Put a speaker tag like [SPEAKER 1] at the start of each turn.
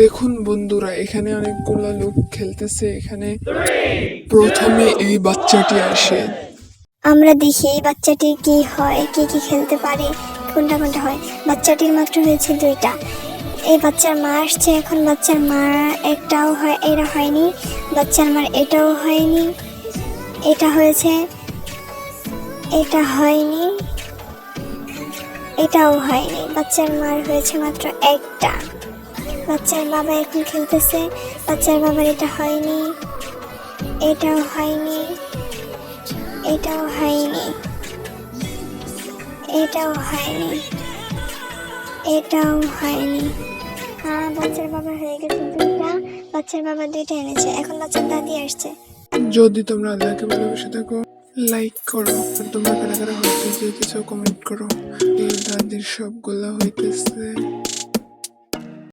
[SPEAKER 1] দেখুন বন্ধুরা, এখানে অনেকগুলো লোক খেলতেছে। এখানে প্রথমে এই বাচ্চাটি আসে।
[SPEAKER 2] আমরা দেখি এই বাচ্চাটির কি হয়, কি কি খেলতে পারে, কোনটা কোনটা হয়। বাচ্চাটির মাত্র হয়েছে 2টা। এই বাচ্চার মা আসছে, এখন বাচ্চার মা একটাও হয়, এরা হয়নি। বাচ্চার মার এটাও হয়নি, এটা হয়েছে, এটা হয়নি, এটাও হয়নি। বাচ্চার মার হয়েছে মাত্র একটা। বাচ্চার বাবা এখন খেলতেছে, বাচ্চার বাবার এটা হয়নি, এটাও হয়নি, এটাও হয়নি, এটাও হয়নি, এটাও হয়নি। বাচ্চার বাবা হয়ে গেছে 2টা। বাচ্চার বাবা 2টা এনেছে, এখন বাচ্চার দাদি আসছে।
[SPEAKER 1] যদি তোমরা আল্লাহকে ভালোবেসে থাকো, লাইক করো। আর তোমরা কারা কারা হচ্ছে যে কিছু কমেন্ট করো। এই দাদির সবগুলা হইতেছে